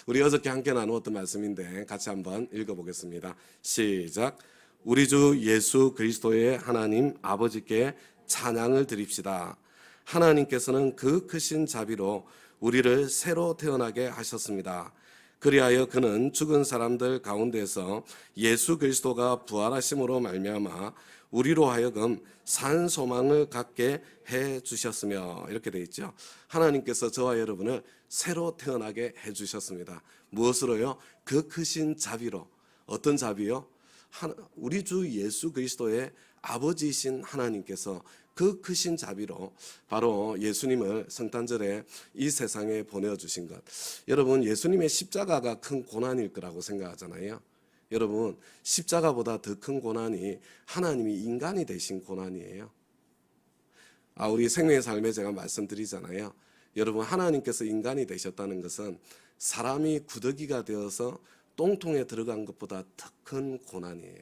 우리 어저께 함께 나누었던 말씀인데 같이 한번 읽어보겠습니다. 시작. 우리 주 예수 그리스도의 하나님 아버지께 찬양을 드립시다. 하나님께서는 그 크신 자비로 우리를 새로 태어나게 하셨습니다. 그리하여 그는 죽은 사람들 가운데서 예수 그리스도가 부활하심으로 말미암아 우리로 하여금 산 소망을 갖게 해 주셨으며, 이렇게 돼 있죠. 하나님께서 저와 여러분을 새로 태어나게 해 주셨습니다. 무엇으로요? 그 크신 자비로. 어떤 자비요? 우리 주 예수 그리스도의 아버지이신 하나님께서 그 크신 자비로 바로 예수님을 성탄절에 이 세상에 보내주신 것. 여러분, 예수님의 십자가가 큰 고난일 거라고 생각하잖아요. 여러분, 십자가보다 더 큰 고난이 하나님이 인간이 되신 고난이에요. 우리 생명의 삶에 제가 말씀드리잖아요. 여러분, 하나님께서 인간이 되셨다는 것은 사람이 구더기가 되어서 똥통에 들어간 것보다 더 큰 고난이에요.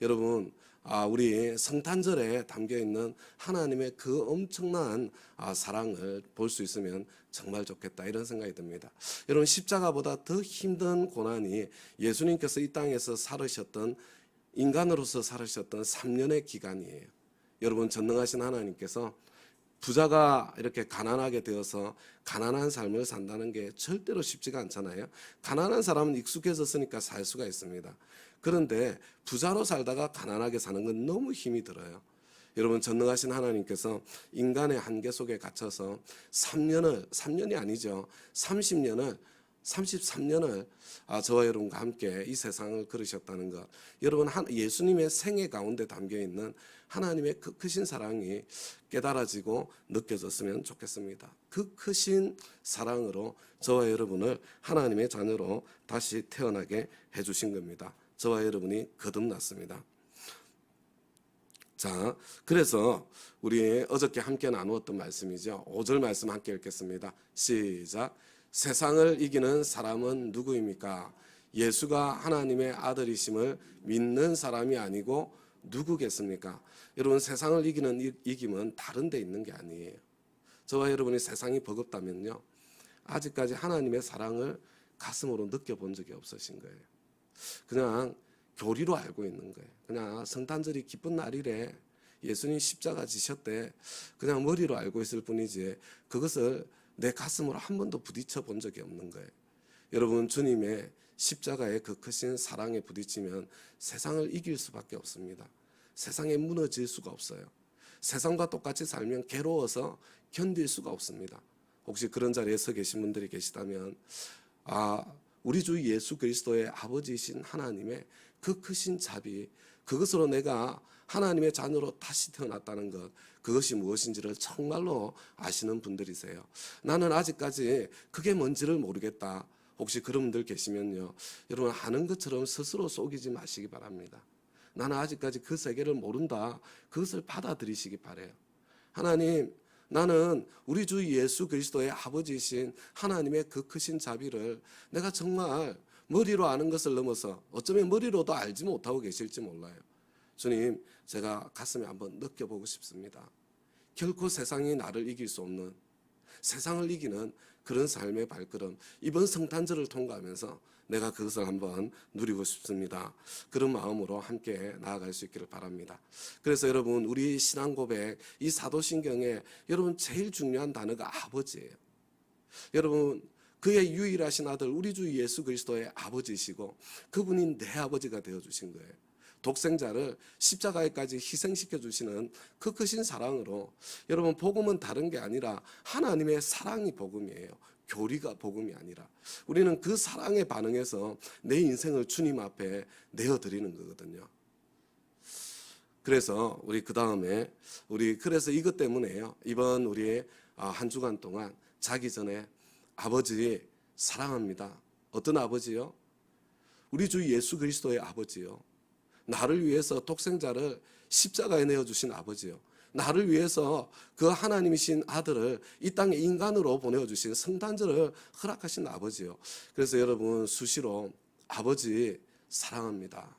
여러분, 우리 성탄절에 담겨있는 하나님의 그 엄청난 사랑을 볼 수 있으면 정말 좋겠다, 이런 생각이 듭니다. 여러분, 십자가보다 더 힘든 고난이 예수님께서 이 땅에서 살으셨던, 인간으로서 살으셨던 3년의 기간이에요. 여러분, 전능하신 하나님께서 부자가 이렇게 가난하게 되어서 가난한 삶을 산다는 게 절대로 쉽지가 않잖아요. 가난한 사람은 익숙해졌으니까 살 수가 있습니다. 그런데 부자로 살다가 가난하게 사는 건 너무 힘이 들어요. 여러분, 전능하신 하나님께서 인간의 한계 속에 갇혀서 3년이 아니죠. 33년을 저와 여러분과 함께 이 세상을 걸으셨다는 것. 여러분, 예수님의 생애 가운데 담겨있는 하나님의 그 크신 사랑이 깨달아지고 느껴졌으면 좋겠습니다. 그 크신 사랑으로 저와 여러분을 하나님의 자녀로 다시 태어나게 해주신 겁니다. 저와 여러분이 거듭났습니다. 자, 그래서 우리 어저께 함께 나누었던 말씀이죠. 5절 말씀 함께 읽겠습니다. 시작. 세상을 이기는 사람은 누구입니까? 예수가 하나님의 아들이심을 믿는 사람이 아니고 누구겠습니까? 여러분, 세상을 이기는 이김은 다른 데 있는 게 아니에요. 저와 여러분이 세상이 버겁다면요, 아직까지 하나님의 사랑을 가슴으로 느껴본 적이 없으신 거예요. 그냥 교리로 알고 있는 거예요. 그냥 성탄절이 기쁜 날이래, 예수님 십자가 지셨대, 그냥 머리로 알고 있을 뿐이지 그것을 내 가슴으로 한 번도 부딪혀 본 적이 없는 거예요. 여러분, 주님의 십자가의 그 크신 사랑에 부딪히면 세상을 이길 수밖에 없습니다. 세상에 무너질 수가 없어요. 세상과 똑같이 살면 괴로워서 견딜 수가 없습니다. 혹시 그런 자리에 서 계신 분들이 계시다면, 우리 주 예수 그리스도의 아버지이신 하나님의 그 크신 자비, 그것으로 내가 하나님의 자녀로 다시 태어났다는 것, 그것이 무엇인지를 정말로 아시는 분들이세요. 나는 아직까지 그게 뭔지를 모르겠다. 혹시 그런 분들 계시면요, 여러분, 아는 것처럼 스스로 속이지 마시기 바랍니다. 나는 아직까지 그 세계를 모른다. 그것을 받아들이시기 바라요. 하나님, 나는 우리 주 예수 그리스도의 아버지이신 하나님의 그 크신 자비를 내가 정말 머리로 아는 것을 넘어서 어쩌면 머리로도 알지 못하고 계실지 몰라요. 주님, 제가 가슴에 한번 느껴보고 싶습니다. 결코 세상이 나를 이길 수 없는, 세상을 이기는 그런 삶의 발걸음, 이번 성탄절을 통과하면서 내가 그것을 한번 누리고 싶습니다. 그런 마음으로 함께 나아갈 수 있기를 바랍니다. 그래서 여러분, 우리 신앙 고백, 이 사도신경에 여러분 제일 중요한 단어가 아버지예요. 여러분, 그의 유일하신 아들 우리 주 예수 그리스도의 아버지이시고 그분이 내 아버지가 되어주신 거예요. 독생자를 십자가에까지 희생시켜 주시는 그 크신 사랑으로, 여러분, 복음은 다른 게 아니라 하나님의 사랑이 복음이에요. 교리가 복음이 아니라 우리는 그 사랑에 반응해서 내 인생을 주님 앞에 내어드리는 거거든요. 그래서 우리 그 다음에 그래서 이것 때문에요, 이번 우리의 한 주간 동안 자기 전에 아버지 사랑합니다. 어떤 아버지요? 우리 주 예수 그리스도의 아버지요. 나를 위해서 독생자를 십자가에 내어주신 아버지요. 나를 위해서 그 하나님이신 아들을 이 땅에 인간으로 보내주신 성탄절을 허락하신 아버지요. 그래서 여러분, 수시로 아버지 사랑합니다.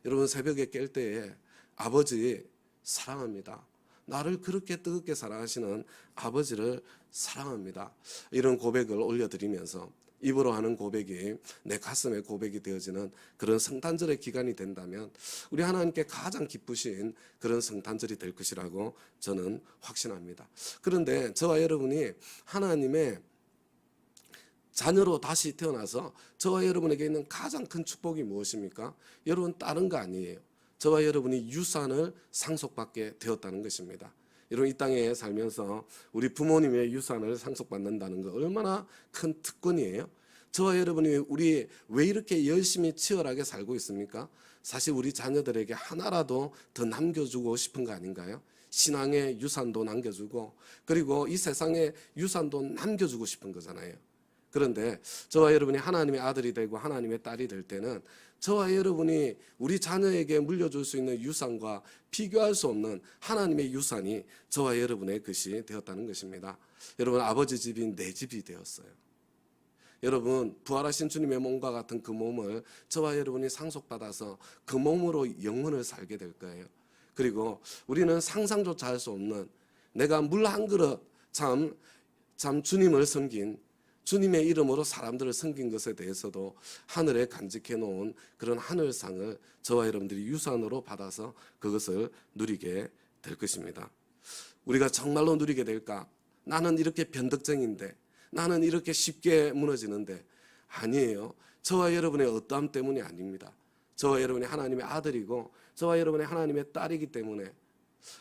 여러분, 새벽에 깰 때에 아버지 사랑합니다. 나를 그렇게 뜨겁게 사랑하시는 아버지를 사랑합니다. 이런 고백을 올려드리면서 입으로 하는 고백이 내 가슴의 고백이 되어지는 그런 성탄절의 기간이 된다면 우리 하나님께 가장 기쁘신 그런 성탄절이 될 것이라고 저는 확신합니다. 그런데 저와 여러분이 하나님의 자녀로 다시 태어나서 저와 여러분에게 있는 가장 큰 축복이 무엇입니까? 여러분, 다른 거 아니에요. 저와 여러분이 유산을 상속받게 되었다는 것입니다. 여러분, 이 땅에 살면서 우리 부모님의 유산을 상속받는다는 거 얼마나 큰 특권이에요. 저와 여러분이 우리 왜 이렇게 열심히 치열하게 살고 있습니까? 사실 우리 자녀들에게 하나라도 더 남겨주고 싶은 거 아닌가요? 신앙의 유산도 남겨주고 그리고 이 세상의 유산도 남겨주고 싶은 거잖아요. 그런데 저와 여러분이 하나님의 아들이 되고 하나님의 딸이 될 때는 저와 여러분이 우리 자녀에게 물려줄 수 있는 유산과 비교할 수 없는 하나님의 유산이 저와 여러분의 것이 되었다는 것입니다. 여러분, 아버지 집이 내 집이 되었어요. 여러분, 부활하신 주님의 몸과 같은 그 몸을 저와 여러분이 상속받아서 그 몸으로 영원을 살게 될 거예요. 그리고 우리는 상상조차 할 수 없는 내가 물 한 그릇 참 주님을 섬긴 주님의 이름으로 사람들을 섬긴 것에 대해서도 하늘에 간직해 놓은 그런 하늘상을 저와 여러분들이 유산으로 받아서 그것을 누리게 될 것입니다. 우리가 정말로 누리게 될까? 나는 이렇게 변덕쟁인데, 나는 이렇게 쉽게 무너지는데, 아니에요. 저와 여러분의 어떠함 때문이 아닙니다. 저와 여러분이 하나님의 아들이고 저와 여러분이 하나님의 딸이기 때문에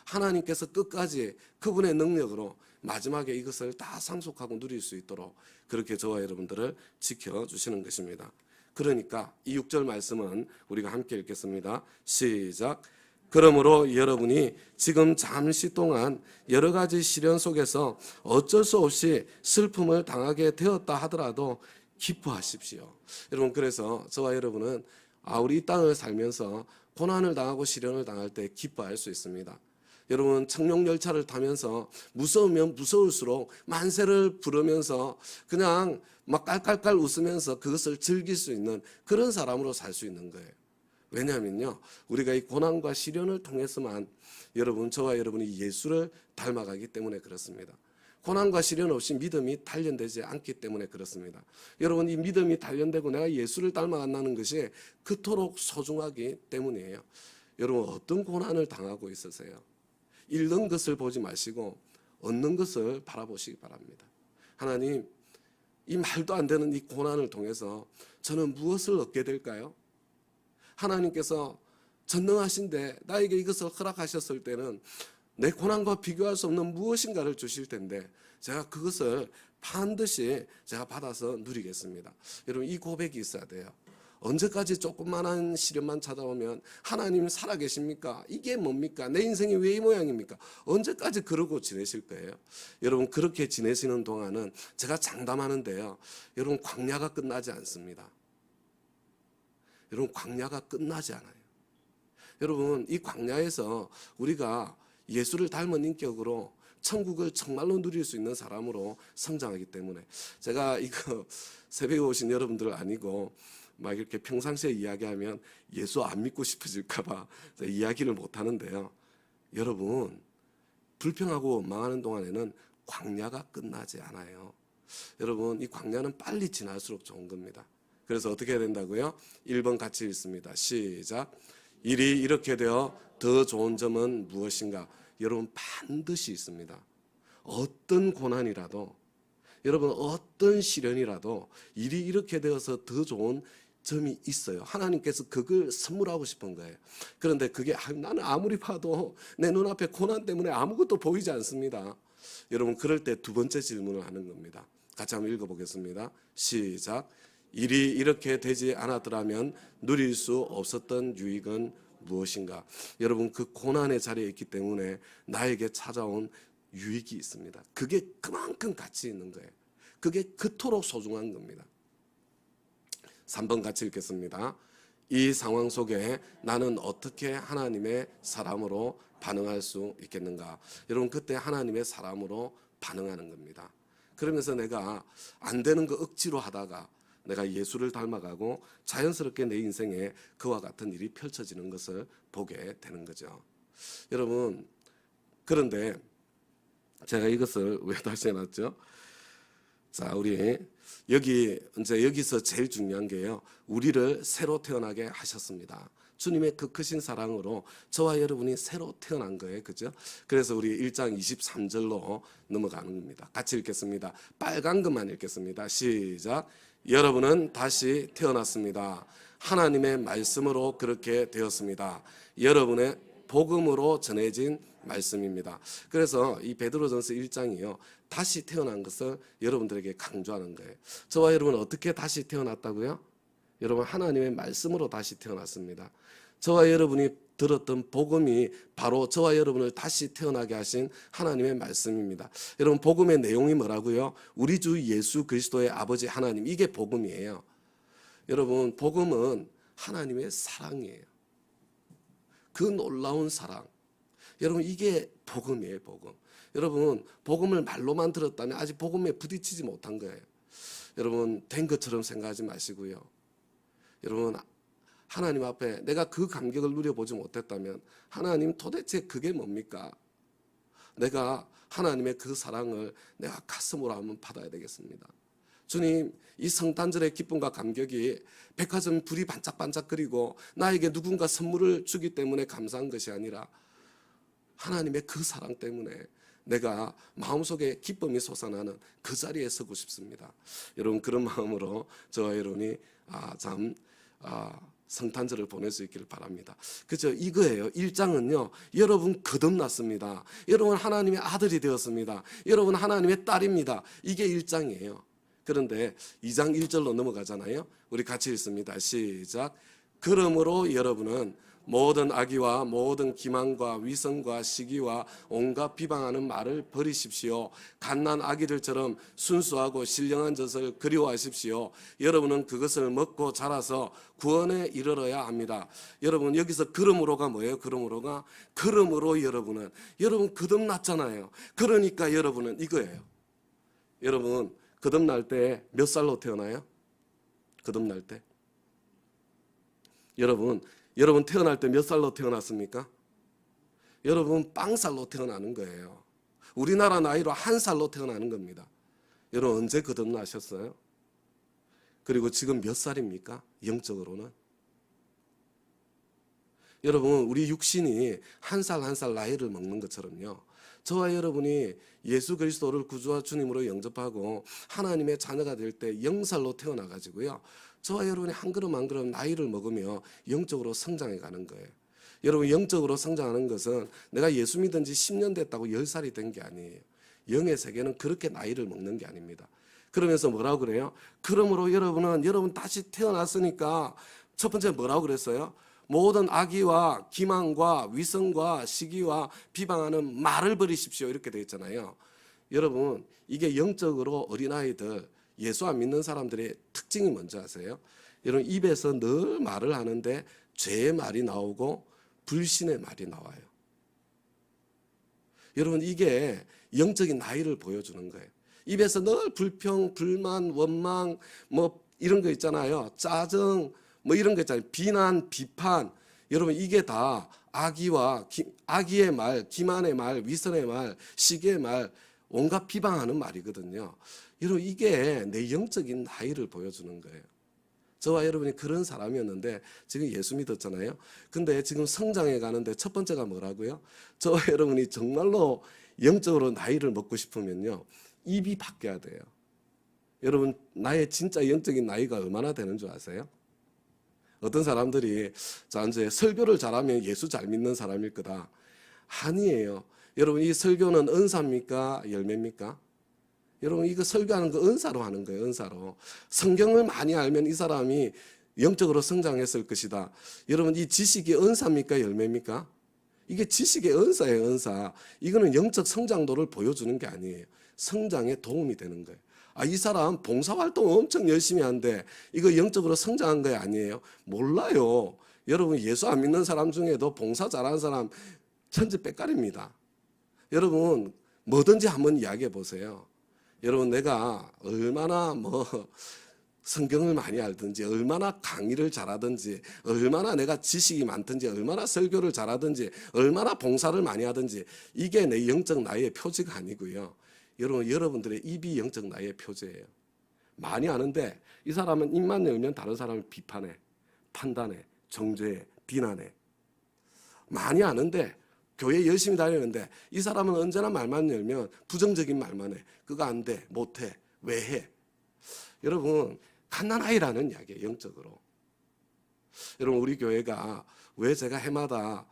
하나님께서 끝까지 그분의 능력으로 마지막에 이것을 다 상속하고 누릴 수 있도록 그렇게 저와 여러분들을 지켜주시는 것입니다. 그러니까 이 6절 말씀은 우리가 함께 읽겠습니다. 시작. 그러므로 여러분이 지금 잠시 동안 여러 가지 시련 속에서 어쩔 수 없이 슬픔을 당하게 되었다 하더라도 기뻐하십시오. 여러분, 그래서 저와 여러분은 우리 이 땅을 살면서 고난을 당하고 시련을 당할 때 기뻐할 수 있습니다. 여러분, 청룡열차를 타면서 무서우면 무서울수록 만세를 부르면서 그냥 막 깔깔깔 웃으면서 그것을 즐길 수 있는 그런 사람으로 살 수 있는 거예요. 왜냐하면요, 우리가 이 고난과 시련을 통해서만 여러분, 저와 여러분이 예수를 닮아가기 때문에 그렇습니다. 고난과 시련 없이 믿음이 단련되지 않기 때문에 그렇습니다. 여러분, 이 믿음이 단련되고 내가 예수를 닮아간다는 것이 그토록 소중하기 때문이에요. 여러분, 어떤 고난을 당하고 있으세요? 잃는 것을 보지 마시고 얻는 것을 바라보시기 바랍니다. 하나님, 이 말도 안 되는 이 고난을 통해서 저는 무엇을 얻게 될까요? 하나님께서 전능하신데 나에게 이것을 허락하셨을 때는 내 고난과 비교할 수 없는 무엇인가를 주실 텐데 제가 그것을 반드시 제가 받아서 누리겠습니다. 여러분, 이 고백이 있어야 돼요. 언제까지 조그만한 시련만 찾아오면 하나님 살아계십니까? 이게 뭡니까? 내 인생이 왜 이 모양입니까? 언제까지 그러고 지내실 거예요? 여러분, 그렇게 지내시는 동안은 제가 장담하는데요, 여러분, 광야가 끝나지 않습니다. 여러분, 광야가 끝나지 않아요. 여러분, 이 광야에서 우리가 예수를 닮은 인격으로 천국을 정말로 누릴 수 있는 사람으로 성장하기 때문에 제가 이거 새벽에 오신 여러분들 아니고 막 이렇게 평상시에 이야기하면 예수 안 믿고 싶어질까봐 이야기를 못 하는데요. 여러분, 불평하고 망하는 동안에는 광야가 끝나지 않아요. 여러분, 이 광야는 빨리 지날수록 좋은 겁니다. 그래서 어떻게 해야 된다고요? 1번 같이 읽습니다. 시작. 일이 이렇게 되어 더 좋은 점은 무엇인가? 여러분, 반드시 있습니다. 어떤 고난이라도, 여러분, 어떤 시련이라도 일이 이렇게 되어서 더 좋은 점이 있어요. 하나님께서 그걸 선물하고 싶은 거예요. 그런데 그게 나는 아무리 봐도 내 눈앞에 고난 때문에 아무것도 보이지 않습니다. 여러분, 그럴 때 두 번째 질문을 하는 겁니다. 같이 한번 읽어보겠습니다. 시작. 일이 이렇게 되지 않았더라면 누릴 수 없었던 유익은 무엇인가? 여러분, 그 고난의 자리에 있기 때문에 나에게 찾아온 유익이 있습니다. 그게 그만큼 가치 있는 거예요. 그게 그토록 소중한 겁니다. 3번 같이 읽겠습니다. 이 상황 속에 나는 어떻게 하나님의 사람으로 반응할 수 있겠는가? 여러분, 그때 하나님의 사람으로 반응하는 겁니다. 그러면서 내가 안 되는 거 억지로 하다가 내가 예수를 닮아가고 자연스럽게 내 인생에 그와 같은 일이 펼쳐지는 것을 보게 되는 거죠. 여러분, 그런데 제가 이것을 왜 다시 해놨죠? 자, 우리 여기서 제일 중요한 게요. 우리를 새로 태어나게 하셨습니다. 주님의 그 크신 사랑으로 저와 여러분이 새로 태어난 거예요. 그죠? 그래서 우리 1장 23절로 넘어가는 겁니다. 같이 읽겠습니다. 빨간 것만 읽겠습니다. 시작. 여러분은 다시 태어났습니다. 하나님의 말씀으로 그렇게 되었습니다. 여러분의 복음으로 전해진 말씀입니다. 그래서 이 베드로전서 1장이요. 다시 태어난 것을 여러분들에게 강조하는 거예요. 저와 여러분은 어떻게 다시 태어났다고요? 여러분 하나님의 말씀으로 다시 태어났습니다. 저와 여러분이 들었던 복음이 바로 저와 여러분을 다시 태어나게 하신 하나님의 말씀입니다. 여러분 복음의 내용이 뭐라고요? 우리 주 예수 그리스도의 아버지 하나님, 이게 복음이에요. 여러분 복음은 하나님의 사랑이에요. 그 놀라운 사랑. 여러분 이게 복음이에요. 복음. 여러분 복음을 말로만 들었다면 아직 복음에 부딪히지 못한 거예요. 여러분 된 것처럼 생각하지 마시고요. 여러분 하나님 앞에 내가 그 감격을 누려보지 못했다면 하나님 도대체 그게 뭡니까? 내가 하나님의 그 사랑을 내가 가슴으로 한번 받아야 되겠습니다. 주님, 이 성탄절의 기쁨과 감격이 백화점 불이 반짝반짝거리고 나에게 누군가 선물을 주기 때문에 감사한 것이 아니라 하나님의 그 사랑 때문에 내가 마음속에 기쁨이 솟아나는 그 자리에 서고 싶습니다. 여러분 그런 마음으로 저와 여러분이 성탄절을 보낼 수 있기를 바랍니다. 그죠? 이거예요. 1장은요. 여러분 거듭났습니다. 여러분 하나님의 아들이 되었습니다. 여러분 하나님의 딸입니다. 이게 1장이에요. 그런데 2장 1절로 넘어가잖아요. 우리 같이 읽습니다. 시작. 그러므로 여러분은 모든 악의와 모든 기만과 위선과 시기와 온갖 비방하는 말을 버리십시오. 갓난 아기들처럼 순수하고 신령한 젖을 그리워하십시오. 여러분은 그것을 먹고 자라서 구원에 이르러야 합니다. 여러분 여기서 그러므로가 뭐예요? 그러므로 여러분 거듭났잖아요. 그러니까 여러분은 이거예요. 여러분 거듭날 때 몇 살로 태어나요? 거듭날 때 여러분 태어날 때 몇 살로 태어났습니까? 여러분 빵살로 태어나는 거예요. 우리나라 나이로 1살로 태어나는 겁니다. 여러분 언제 거듭나셨어요? 그리고 지금 몇 살입니까? 영적으로는. 여러분 우리 육신이 한 살 한 살 나이를 먹는 것처럼요. 저와 여러분이 예수 그리스도를 구주와 주님으로 영접하고 하나님의 자녀가 될 때 0살로 태어나가지고요. 저와 여러분이 한 걸음 한 걸음 나이를 먹으며 영적으로 성장해 가는 거예요. 여러분 영적으로 성장하는 것은 내가 예수 믿은 지 10년 됐다고 10살이 된 게 아니에요. 영의 세계는 그렇게 나이를 먹는 게 아닙니다. 그러면서 뭐라고 그래요? 그러므로 여러분 다시 태어났으니까 첫 번째 뭐라고 그랬어요? 모든 악의와 기만과 위선과 시기와 비방하는 말을 버리십시오. 이렇게 되어 있잖아요. 여러분 이게 영적으로 어린아이들 예수 안 믿는 사람들의 특징이 뭔지 아세요? 여러분 입에서 늘 말을 하는데 죄의 말이 나오고 불신의 말이 나와요. 여러분 이게 영적인 나이를 보여주는 거예요. 입에서 늘 불평, 불만, 원망 뭐 이런 거 있잖아요. 짜증 뭐 이런 거 있잖아요. 비난, 비판. 여러분 이게 다 악의의 말, 기만의 말, 위선의 말, 시기의 말, 온갖 비방하는 말이거든요. 여러분 이게 내 영적인 나이를 보여주는 거예요. 저와 여러분이 그런 사람이었는데 지금 예수 믿었잖아요. 근데 지금 성장해 가는데 첫 번째가 뭐라고요? 저와 여러분이 정말로 영적으로 나이를 먹고 싶으면요. 입이 바뀌어야 돼요. 여러분 나의 진짜 영적인 나이가 얼마나 되는 줄 아세요? 어떤 사람들이 이제 설교를 잘하면 예수 잘 믿는 사람일 거다. 아니에요. 여러분 이 설교는 은사입니까? 열매입니까? 여러분 이거 설교하는 거 은사로 하는 거예요. 은사로. 성경을 많이 알면 이 사람이 영적으로 성장했을 것이다. 여러분 이 지식이 은사입니까? 열매입니까? 이게 지식의 은사예요. 은사. 이거는 영적 성장도를 보여주는 게 아니에요. 성장에 도움이 되는 거예요. 이 사람 봉사활동 엄청 열심히 하는데 이거 영적으로 성장한 거 아니에요? 몰라요. 여러분 예수 안 믿는 사람 중에도 봉사 잘하는 사람 천지백갈입니다. 여러분 뭐든지 한번 이야기해 보세요. 여러분 내가 얼마나 성경을 많이 알든지, 얼마나 강의를 잘하든지, 얼마나 내가 지식이 많든지, 얼마나 설교를 잘하든지, 얼마나 봉사를 많이 하든지, 이게 내 영적 나이의 표지가 아니고요. 여러분들의 입이 영적 나이의 표지예요. 많이 아는데 이 사람은 입만 열면 다른 사람을 비판해, 판단해, 정죄해, 비난해. 많이 아는데 교회 열심히 다니는데 이 사람은 언제나 말만 열면 부정적인 말만 해. 그거 안 돼, 못해, 왜 해? 여러분, 갓난아이라는 이야기예요, 영적으로. 여러분, 우리 교회가 왜 제가 해마다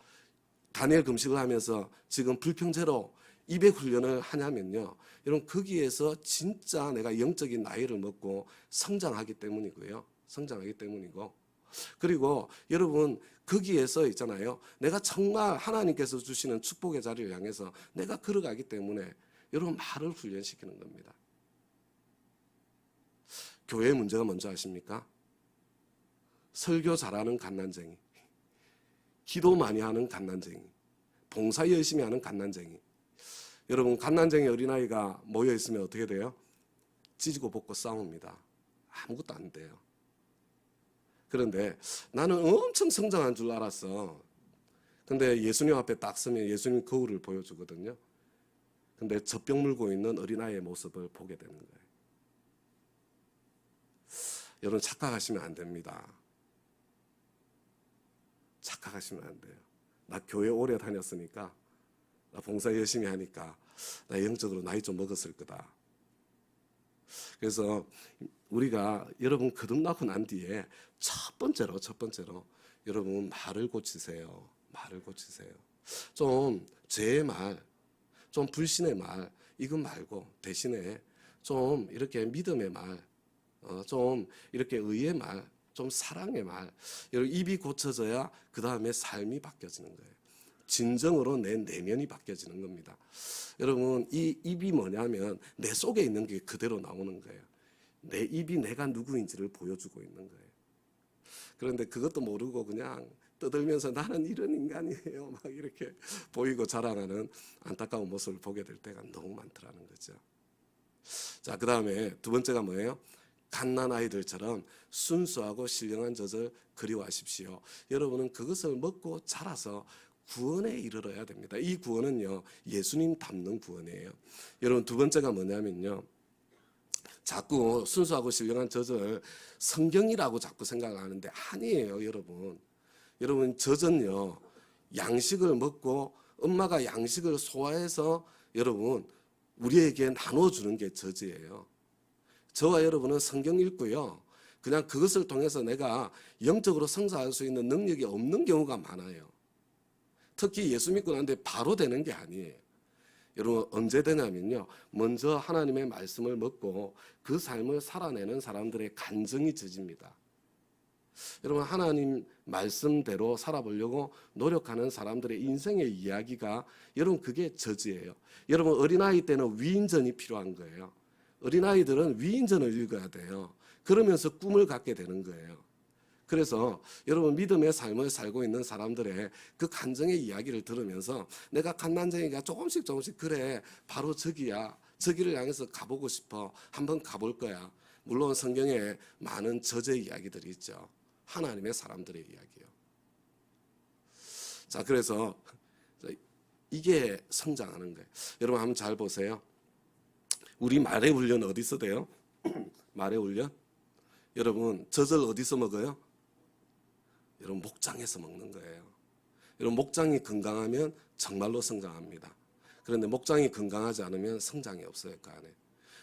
다니엘 금식을 하면서 지금 불평제로 200훈련을 하냐면요. 여러분, 거기에서 진짜 내가 영적인 나이를 먹고 성장하기 때문이고요. 성장하기 때문이고. 그리고 여러분, 거기에서 있잖아요. 내가 정말 하나님께서 주시는 축복의 자리를 향해서 내가 걸어가기 때문에 여러분, 말을 훈련시키는 겁니다. 교회의 문제가 뭔지 아십니까? 설교 잘하는 갓난쟁이, 기도 많이 하는 갓난쟁이, 봉사 열심히 하는 갓난쟁이. 여러분, 갓난쟁이 어린아이가 모여있으면 어떻게 돼요? 찢고 볶고 싸웁니다. 아무것도 안 돼요. 그런데 나는 엄청 성장한 줄 알았어. 근데 예수님 앞에 딱 서면 예수님 거울을 보여주거든요. 근데 젖병 물고 있는 어린아이의 모습을 보게 되는 거예요. 여러분, 착각하시면 안 됩니다. 착각하시면 안 돼요. 나 교회 오래 다녔으니까, 나 봉사 열심히 하니까 나 영적으로 나이 좀 먹었을 거다. 그래서 우리가 여러분 거듭나고 난 뒤에 첫 번째로 여러분 말을 고치세요. 말을 고치세요. 좀 죄의 말, 좀 불신의 말, 이거 말고 대신에 좀 이렇게 믿음의 말, 좀 이렇게 의의 말, 좀 사랑의 말. 여러분, 입이 고쳐져야 그 다음에 삶이 바뀌어지는 거예요. 진정으로 내 내면이 바뀌어지는 겁니다. 여러분, 이 입이 뭐냐면 내 속에 있는 게 그대로 나오는 거예요. 내 입이 내가 누구인지를 보여주고 있는 거예요. 그런데 그것도 모르고 그냥 떠들면서 나는 이런 인간이에요, 막 이렇게 보이고 자랑하는 안타까운 모습을 보게 될 때가 너무 많더라는 거죠. 자, 그 다음에 두 번째가 뭐예요? 갓난아이들처럼 순수하고 신령한 젖을 그리워하십시오. 여러분은 그것을 먹고 자라서 구원에 이르러야 됩니다. 이 구원은요, 예수님 닮는 구원이에요. 여러분, 두 번째가 뭐냐면요, 자꾸 순수하고 신령한 젖을 성경이라고 자꾸 생각하는데 아니에요, 여러분. 여러분, 젖은요, 양식을 먹고 엄마가 양식을 소화해서 여러분 우리에게 나눠주는 게 젖이에요. 저와 여러분은 성경 읽고요, 그냥 그것을 통해서 내가 영적으로 성장할 수 있는 능력이 없는 경우가 많아요. 특히 예수 믿고 난데 바로 되는 게 아니에요. 여러분, 언제 되냐면요, 먼저 하나님의 말씀을 먹고 그 삶을 살아내는 사람들의 간증이 젖입니다. 여러분, 하나님 말씀대로 살아보려고 노력하는 사람들의 인생의 이야기가 여러분 그게 젖이에요. 여러분, 어린아이 때는 위인전이 필요한 거예요. 어린아이들은 위인전을 읽어야 돼요. 그러면서 꿈을 갖게 되는 거예요. 그래서 여러분, 믿음의 삶을 살고 있는 사람들의 그 간증의 이야기를 들으면서 내가 갓난쟁이가 조금씩 그래, 바로 저기야, 저기를 향해서 가보고 싶어, 한번 가볼 거야. 물론 성경에 많은 저주의 이야기들이 있죠. 하나님의 사람들의 이야기요. 자, 그래서 이게 성장하는 거예요. 여러분, 한번 잘 보세요. 우리 말의 훈련 어디서 돼요? 말의 훈련? 여러분, 젖을 어디서 먹어요? 여러분, 목장에서 먹는 거예요. 여러분, 목장이 건강하면 정말로 성장합니다. 그런데 목장이 건강하지 않으면 성장이 없어요, 그 안에.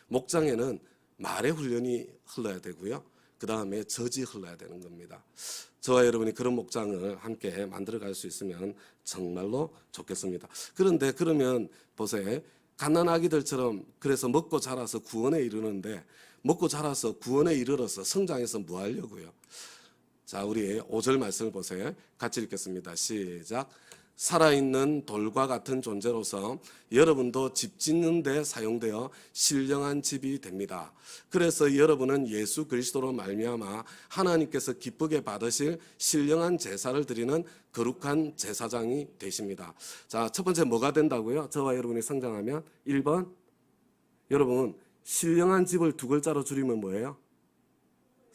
목장에는 말의 훈련이 흘러야 되고요, 그 다음에 젖이 흘러야 되는 겁니다. 저와 여러분이 그런 목장을 함께 만들어갈 수 있으면 정말로 좋겠습니다. 그런데 그러면 보세요, 갓난아기들처럼 그래서 먹고 자라서 구원에 이르는데, 먹고 자라서 구원에 이르러서 성장해서 뭐 하려고요? 자, 우리 5절 말씀을 보세요. 같이 읽겠습니다. 시작. 살아있는 돌과 같은 존재로서 여러분도 집 짓는 데 사용되어 신령한 집이 됩니다. 그래서 여러분은 예수 그리스도로 말미암아 하나님께서 기쁘게 받으실 신령한 제사를 드리는 거룩한 제사장이 되십니다. 자, 첫 번째 뭐가 된다고요? 저와 여러분이 성장하면 1번, 여러분 신령한 집을 두 글자로 줄이면 뭐예요?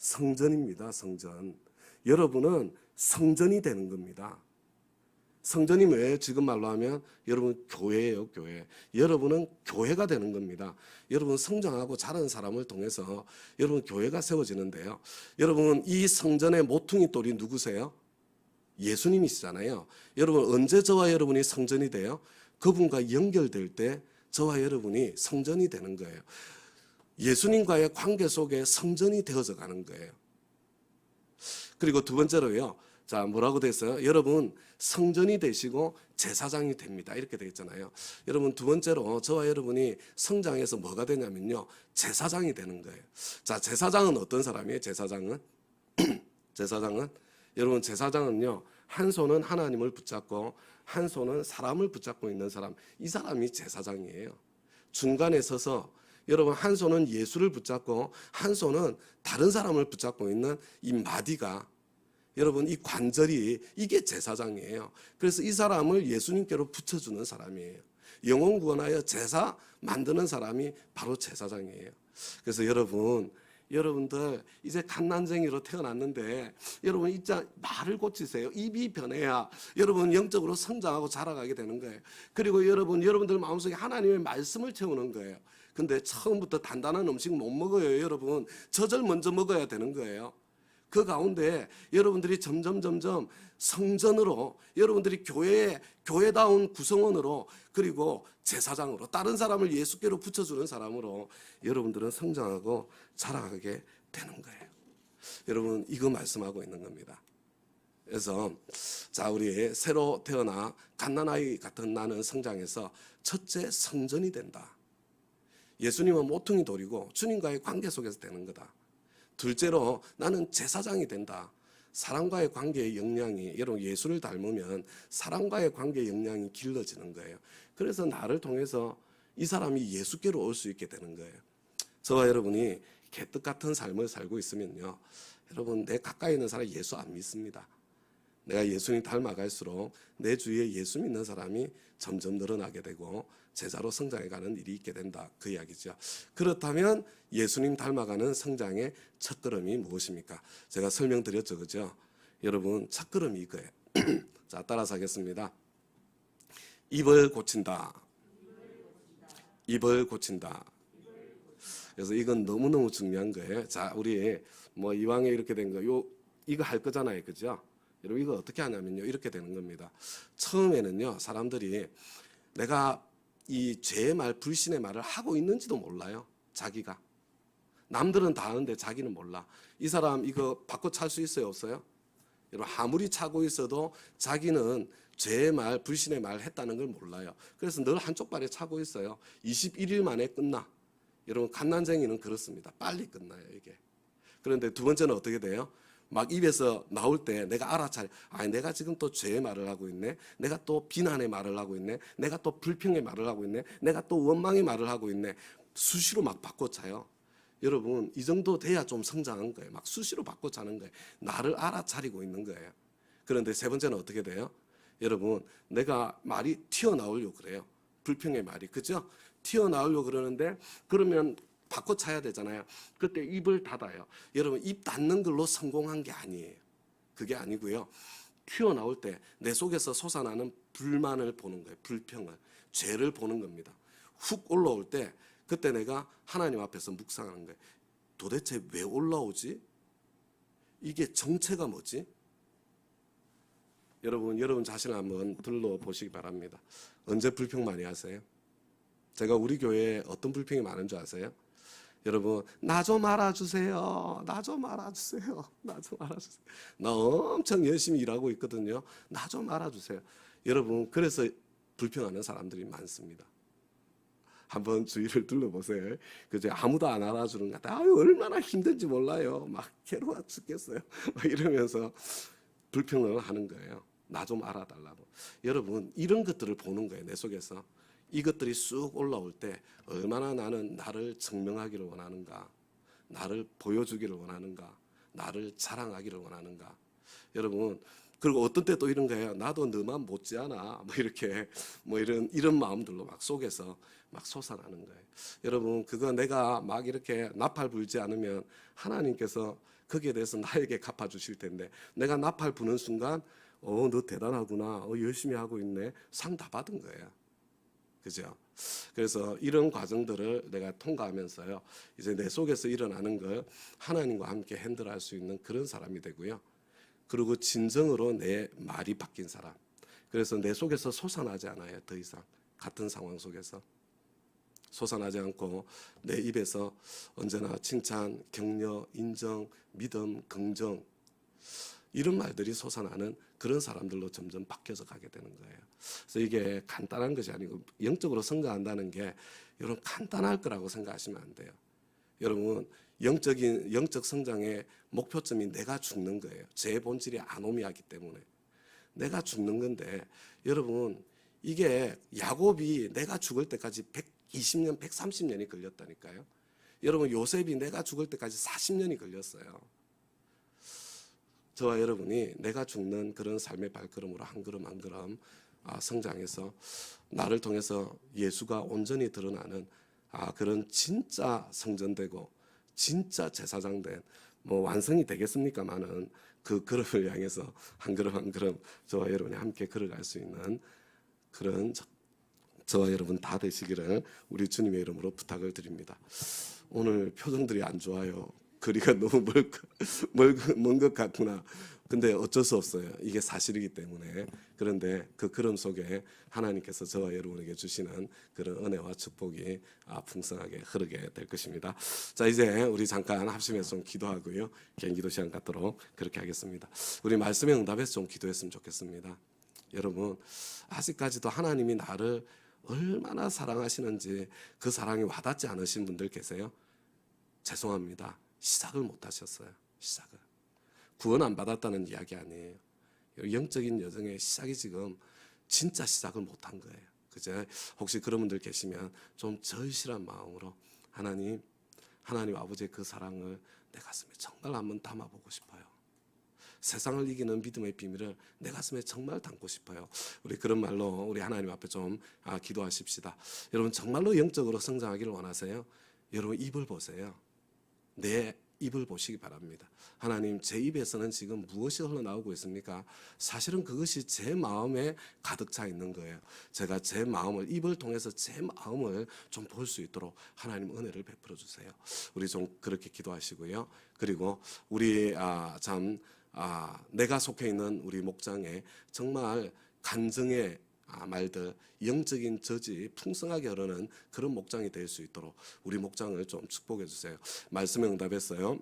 성전입니다. 성전. 여러분은 성전이 되는 겁니다. 성전이 뭐예요? 지금 말로 하면 여러분 교회예요. 교회. 여러분은 교회가 되는 겁니다. 여러분 성장하고 자라는 사람을 통해서 여러분 교회가 세워지는데요. 여러분 이 성전의 모퉁이 돌이 누구세요? 예수님이시잖아요. 여러분 언제 저와 여러분이 성전이 돼요? 그분과 연결될 때 저와 여러분이 성전이 되는 거예요. 예수님과의 관계 속에 성전이 되어져 가는 거예요. 그리고 두 번째로요. 자, 뭐라고 됐어요? 여러분 성전이 되시고 제사장이 됩니다. 이렇게 되어 있잖아요. 여러분 두 번째로 저와 여러분이 성장해서 뭐가 되냐면요. 제사장이 되는 거예요. 자, 제사장은 어떤 사람이에요? 제사장은 여러분 제사장은요. 한 손은 하나님을 붙잡고 한 손은 사람을 붙잡고 있는 사람. 이 사람이 제사장이에요. 중간에 서서 여러분 한 손은 예수를 붙잡고 한 손은 다른 사람을 붙잡고 있는 이 마디가 여러분 이 관절이 이게 제사장이에요. 그래서 이 사람을 예수님께로 붙여주는 사람이에요. 영혼 구원하여 제사 만드는 사람이 바로 제사장이에요. 그래서 여러분들 이제 갓난쟁이로 태어났는데 여러분 이제 말을 고치세요. 입이 변해야 여러분 영적으로 성장하고 자라가게 되는 거예요. 그리고 여러분들 마음속에 하나님의 말씀을 채우는 거예요. 근데 처음부터 단단한 음식 못 먹어요. 여러분 젖을 먼저 먹어야 되는 거예요. 그 가운데 여러분들이 점점 성전으로 여러분들이 교회다운 구성원으로 그리고 제사장으로 다른 사람을 예수께로 붙여주는 사람으로 여러분들은 성장하고 자라가게 되는 거예요. 여러분 이거 말씀하고 있는 겁니다. 그래서 자 우리 새로 태어나 갓난아이 같은 나는 성장해서 첫째 성전이 된다. 예수님은 모퉁이 돌이고 주님과의 관계 속에서 되는 거다. 둘째로 나는 제사장이 된다. 사람과의 관계의 역량이 여러분 예수를 닮으면 사람과의 관계의 역량이 길러지는 거예요. 그래서 나를 통해서 이 사람이 예수께로 올 수 있게 되는 거예요. 저와 여러분이 개떡 같은 삶을 살고 있으면요. 여러분 내 가까이 있는 사람 예수 안 믿습니다. 내가 예수님 닮아갈수록 내 주위에 예수 믿는 사람이 점점 늘어나게 되고 제자로 성장해가는 일이 있게 된다. 그 이야기죠. 그렇다면 예수님 닮아가는 성장의 첫걸음이 무엇입니까? 제가 설명드렸죠. 그죠? 여러분 첫걸음이 이거예요. 자 따라서 하겠습니다. 입을 고친다. 입을 고친다. 그래서 이건 너무너무 중요한 거예요. 자 우리 뭐 이왕에 이렇게 된 거 이거 할 거잖아요. 그죠? 여러분 이거 어떻게 하냐면요. 이렇게 되는 겁니다. 처음에는요. 사람들이 내가 이 죄의 말, 불신의 말을 하고 있는지도 몰라요. 자기가. 남들은 다 하는데 자기는 몰라. 이 사람 이거 바꿔 찰 수 있어요? 없어요? 여러분 아무리 차고 있어도 자기는 죄의 말, 불신의 말을 했다는 걸 몰라요. 그래서 늘 한쪽 발에 차고 있어요. 21일 만에 끝나. 여러분 갓난쟁이는 그렇습니다. 빨리 끝나요 이게. 그런데 두 번째는 어떻게 돼요? 막 입에서 나올 때 내가 알아차려. 내가 지금 또 죄의 말을 하고 있네. 내가 또 비난의 말을 하고 있네. 내가 또 불평의 말을 하고 있네. 내가 또 원망의 말을 하고 있네. 수시로 막 바꿔차요. 여러분 이 정도 돼야 좀 성장한 거예요. 막 수시로 바꿔차는 거예요. 나를 알아차리고 있는 거예요. 그런데 세 번째는 어떻게 돼요? 여러분 내가 말이 튀어나오려고 그래요. 불평의 말이. 그죠? 튀어나오려고 그러는데 그러면 바꿔 차야 되잖아요. 그때 입을 닫아요. 여러분 입 닫는 걸로 성공한 게 아니에요. 그게 아니고요. 튀어나올 때 내 속에서 솟아나는 불만을 보는 거예요. 불평을. 죄를 보는 겁니다. 훅 올라올 때 그때 내가 하나님 앞에서 묵상하는 거예요. 도대체 왜 올라오지? 이게 정체가 뭐지? 여러분 자신을 한번 둘러보시기 바랍니다. 언제 불평 많이 하세요? 제가 우리 교회에 어떤 불평이 많은 줄 아세요? 여러분 나 좀 알아주세요. 나 좀 알아주세요. 나 좀 알아주세요. 나 엄청 열심히 일하고 있거든요. 나 좀 알아주세요. 여러분 그래서 불평하는 사람들이 많습니다. 한번 주위를 둘러보세요. 그죠? 아무도 안 알아주는 것 같아요. 얼마나 힘든지 몰라요. 막 괴로워 죽겠어요. 막 이러면서 불평을 하는 거예요. 나 좀 알아달라고. 여러분 이런 것들을 보는 거예요. 내 속에서. 이것들이 쑥 올라올 때 얼마나 나는 나를 증명하기를 원하는가, 나를 보여주기를 원하는가, 나를 자랑하기를 원하는가. 여러분 그리고 어떤 때 또 이런 거예요. 나도 너만 못지않아. 뭐 이렇게 뭐 이런 마음들로 막 속에서 막 솟아나는 거예요. 여러분, 그거 내가 막 이렇게 나팔 불지 않으면 하나님께서 거기에 대해서 나에게 갚아 주실 텐데, 내가 나팔 부는 순간 너 대단하구나. 열심히 하고 있네. 상 다 받은 거예요. 그죠? 그래서 이런 과정들을 내가 통과하면서요, 이제 내 속에서 일어나는 걸 하나님과 함께 핸들할 수 있는 그런 사람이 되고요. 그리고 진정으로 내 말이 바뀐 사람. 그래서 내 속에서 솟아나지 않아요. 더 이상 같은 상황 속에서 솟아나지 않고 내 입에서 언제나 칭찬, 격려, 인정, 믿음, 긍정, 이런 말들이 솟아나는 그런 사람들로 점점 바뀌어서 가게 되는 거예요. 그래서 이게 간단한 것이 아니고, 영적으로 성장한다는 게 여러분 간단할 거라고 생각하시면 안 돼요. 여러분, 영적 성장의 목표점이 내가 죽는 거예요. 제 본질이 아노미하기 때문에 내가 죽는 건데, 여러분, 이게 야곱이 내가 죽을 때까지 120년, 130년이 걸렸다니까요. 여러분, 요셉이 내가 죽을 때까지 40년이 걸렸어요. 저와 여러분이 내가 죽는 그런 삶의 발걸음으로 한 걸음 한 걸음 성장해서 나를 통해서 예수가 온전히 드러나는 그런 진짜 성전되고 진짜 제사장된 완성이 되겠습니까마는 그 걸음을 향해서 한 걸음 한 걸음 저와 여러분이 함께 걸어갈 수 있는 그런 저와 여러분 다 되시기를 우리 주님의 이름으로 부탁을 드립니다. 오늘 표정들이 안 좋아요. 거리가 너무 먼 것 같구나. 근데 어쩔 수 없어요. 이게 사실이기 때문에. 그런데 그 걸음 속에 하나님께서 저와 여러분에게 주시는 그런 은혜와 축복이 풍성하게 흐르게 될 것입니다. 자, 이제 우리 잠깐 합심해서 좀 기도하고요. 개인 기도 시간 갖도록 그렇게 하겠습니다. 우리 말씀에 응답해서 좀 기도했으면 좋겠습니다. 여러분, 아직까지도 하나님이 나를 얼마나 사랑하시는지 그 사랑이 와닿지 않으신 분들 계세요? 죄송합니다. 시작을 못 하셨어요. 시작을. 구원 안 받았다는 이야기 아니에요. 영적인 여정의 시작이 지금 진짜 시작을 못 한 거예요. 그죠? 혹시 그런 분들 계시면 좀 절실한 마음으로 하나님 아버지의 그 사랑을 내 가슴에 정말 한번 담아보고 싶어요. 세상을 이기는 믿음의 비밀을 내 가슴에 정말 담고 싶어요. 우리 그런 말로 우리 하나님 앞에 좀 기도하십시다. 여러분, 정말로 영적으로 성장하기를 원하세요? 여러분, 입을 보세요. 내 입을 보시기 바랍니다. 하나님, 제 입에서는 지금 무엇이 흘러나오고 있습니까? 사실은 그것이 제 마음에 가득 차 있는 거예요. 제가 제 마음을, 입을 통해서 제 마음을 좀 볼 수 있도록 하나님 은혜를 베풀어 주세요. 우리 좀 그렇게 기도하시고요. 그리고 우리 내가 속해 있는 우리 목장에 정말 간증의 말들, 영적인 젖이 풍성하게 흐르는 그런 목장이 될 수 있도록 우리 목장을 좀 축복해 주세요. 말씀에 응답했어요.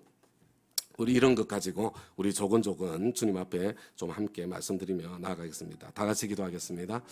우리 이런 것 가지고 우리 조근조근 주님 앞에 좀 함께 말씀드리며 나아가겠습니다. 다 같이 기도하겠습니다.